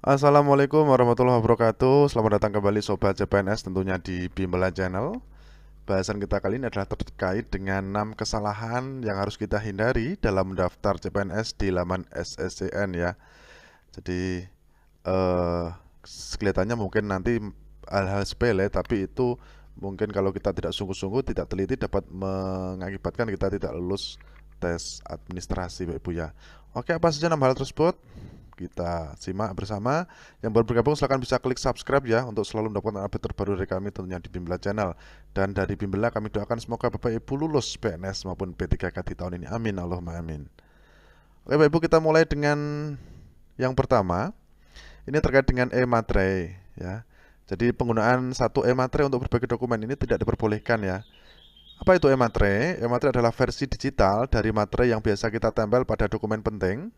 Assalamualaikum warahmatullahi wabarakatuh. Selamat datang kembali Sobat CPNS tentunya di Bimbela Channel. Bahasan kita kali ini adalah terkait dengan 6 kesalahan yang harus kita hindari dalam mendaftar CPNS di laman SSCN ya. Jadi eh, kelihatannya mungkin nanti hal-hal sepele, tapi itu mungkin kalau kita tidak sungguh-sungguh, tidak teliti dapat mengakibatkan kita tidak lulus tes administrasi Bapak Ibu ya. Oke, apa saja 6 hal tersebut? Kita simak bersama. Yang baru bergabung silahkan bisa klik subscribe ya untuk selalu mendapatkan update terbaru dari kami tentunya di Bimbela Channel. Dan dari Bimbela kami doakan semoga Bapak Ibu lulus PNS maupun P3K di tahun ini. Amin Allahumma amin. Oke Bapak Ibu, kita mulai dengan yang pertama. Ini terkait dengan e-materai ya. Jadi penggunaan satu e-materai untuk berbagai dokumen ini tidak diperbolehkan ya. Apa itu e-materai? E-materai adalah versi digital dari materai yang biasa kita tempel pada dokumen penting.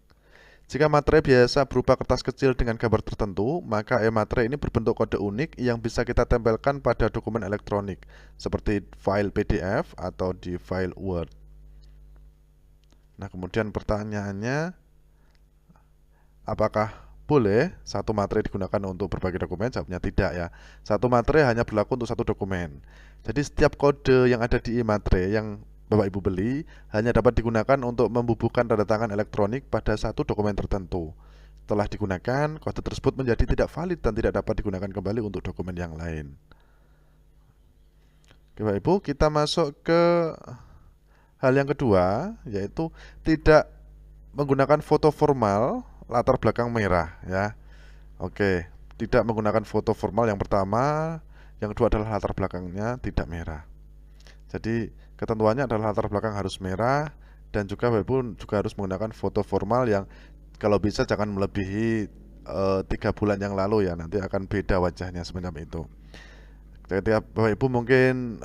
Jika materai biasa berupa kertas kecil dengan gambar tertentu, maka e-materai ini berbentuk kode unik yang bisa kita tempelkan pada dokumen elektronik, seperti file PDF atau di file Word. Nah, kemudian pertanyaannya, apakah boleh satu materai digunakan untuk berbagai dokumen? Jawabnya tidak ya. Satu materai hanya berlaku untuk satu dokumen. Jadi setiap kode yang ada di e-materai yang Bapak Ibu beli hanya dapat digunakan untuk membubuhkan tanda tangan elektronik pada satu dokumen tertentu. Setelah digunakan, kode tersebut menjadi tidak valid dan tidak dapat digunakan kembali untuk dokumen yang lain. Oke, Bapak Ibu, kita masuk ke hal yang kedua, yaitu tidak menggunakan foto formal latar belakang merah ya. Oke, tidak menggunakan foto formal yang pertama, yang kedua adalah latar belakangnya tidak merah. Jadi ketentuannya adalah latar belakang harus merah dan juga Bapak Ibu juga harus menggunakan foto formal yang kalau bisa jangan melebihi 3 bulan yang lalu ya, nanti akan beda wajahnya semacam itu. Ketika Bapak Ibu mungkin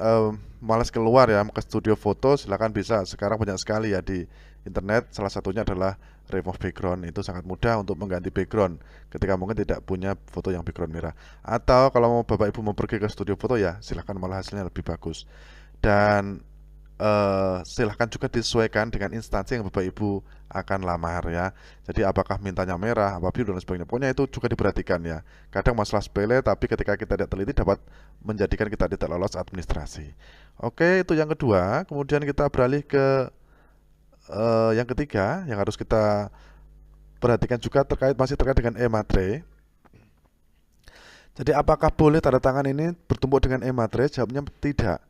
malas keluar ya ke studio foto, silakan bisa. Sekarang banyak sekali ya di internet. Salah satunya adalah remove background. Itu sangat mudah untuk mengganti background ketika mungkin tidak punya foto yang background merah. Atau kalau mau Bapak Ibu mau pergi ke studio foto ya, silakan, malah hasilnya lebih bagus. Dan silahkan juga disesuaikan dengan instansi yang Bapak Ibu akan lamar ya. Jadi apakah mintanya merah, apa biru dan sebagainya. Pokoknya itu juga diperhatikan ya. Kadang masalah sepele tapi ketika kita tidak teliti dapat menjadikan kita tidak lolos administrasi. Oke, itu yang kedua. Kemudian kita beralih ke yang ketiga yang harus kita perhatikan juga masih terkait dengan e-materai. Jadi apakah boleh tanda tangan ini bertumpuk dengan e-materai? Jawabnya tidak.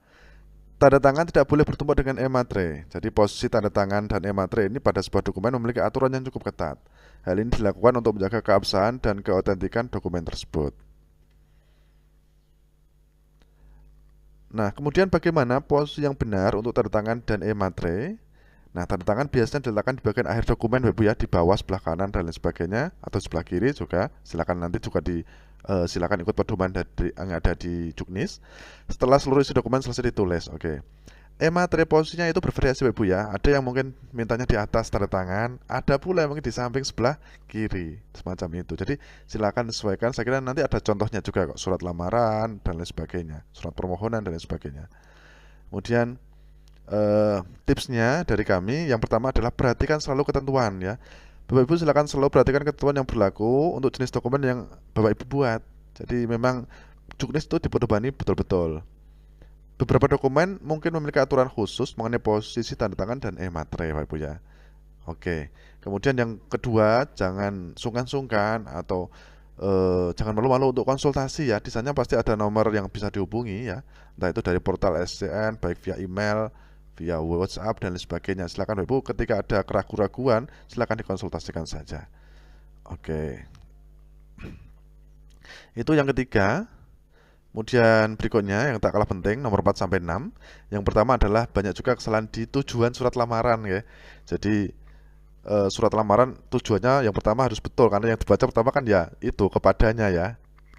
Tanda tangan tidak boleh bertumpuk dengan e-materai. Jadi posisi tanda tangan dan e-materai ini pada sebuah dokumen memiliki aturan yang cukup ketat. Hal ini dilakukan untuk menjaga keabsahan dan keautentikan dokumen tersebut. Nah, kemudian bagaimana posisi yang benar untuk tanda tangan dan e-materai? Nah, tanda tangan biasanya diletakkan di bagian akhir dokumen Bapak Ibu ya, di bawah, sebelah kanan dan lain sebagainya, atau sebelah kiri juga. Silakan nanti juga silakan ikut pedoman yang ada di Juknis. Setelah seluruh isi dokumen selesai ditulis, oke. E-materai posisinya itu bervariasi Bapak Ibu ya. Ada yang mungkin mintanya di atas tanda tangan, ada pula yang mungkin di samping sebelah kiri, semacam itu. Jadi silakan sesuaikan. Saya kira nanti ada contohnya juga kok, surat lamaran dan lain sebagainya, surat permohonan dan lain sebagainya. Kemudian tipsnya dari kami, yang pertama adalah perhatikan selalu ketentuan ya. Bapak Ibu silakan selalu perhatikan ketentuan yang berlaku untuk jenis dokumen yang Bapak Ibu buat. Jadi memang Juknis itu dipedomani betul-betul. Beberapa dokumen mungkin memiliki aturan khusus mengenai posisi tanda tangan dan e-materai Bapak Ibu ya. Oke. Kemudian yang kedua, jangan sungkan-sungkan atau jangan malu-malu untuk konsultasi ya. Di sana pasti ada nomor yang bisa dihubungi ya. Entah itu dari portal SCN, baik via email, via WhatsApp dan lain sebagainya. Silakan Bapak Ibu ketika ada keraguan-raguan, silakan dikonsultasikan saja. Oke. Itu yang ketiga. Kemudian berikutnya yang tak kalah penting, nomor 4 sampai 6. Yang pertama adalah banyak juga kesalahan di tujuan surat lamaran ya. Jadi surat lamaran tujuannya yang pertama harus betul, karena yang dibaca pertama kan ya itu kepadanya ya,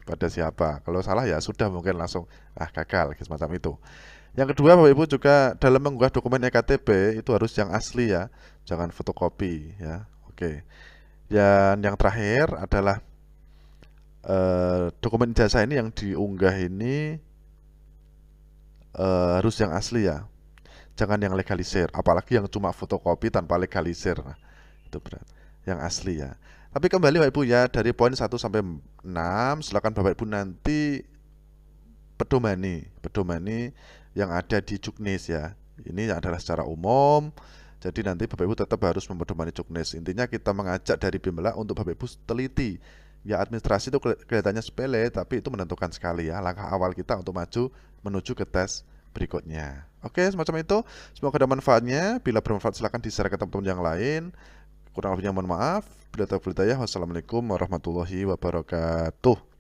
kepada siapa. Kalau salah ya sudah mungkin langsung gagal semacam itu. Yang kedua Bapak Ibu juga dalam mengunggah dokumen ektp itu harus yang asli ya, jangan fotokopi ya. Oke. Dan yang terakhir adalah dokumen ijazah ini yang diunggah ini harus yang asli ya, jangan yang legalisir, apalagi yang cuma fotokopi tanpa legalisir. Nah, itu berat. Yang asli ya. Tapi kembali Bapak Ibu ya, dari poin 1 sampai 6, silakan Bapak Ibu nanti pedomani yang ada di Juknis ya. Ini adalah secara umum. Jadi nanti Bapak Ibu tetap harus mempedomani Juknis. Intinya kita mengajak dari Bimbela untuk Bapak Ibu teliti. Ya administrasi itu kelihatannya sepele, tapi itu menentukan sekali ya langkah awal kita untuk maju menuju ke tes berikutnya. Oke, semacam itu. Semoga ada manfaatnya. Bila bermanfaat silahkan di-share ke teman-teman yang lain. Kurang lebihnya mohon maaf. Bila taufik hidayah, wassalamualaikum warahmatullahi wabarakatuh.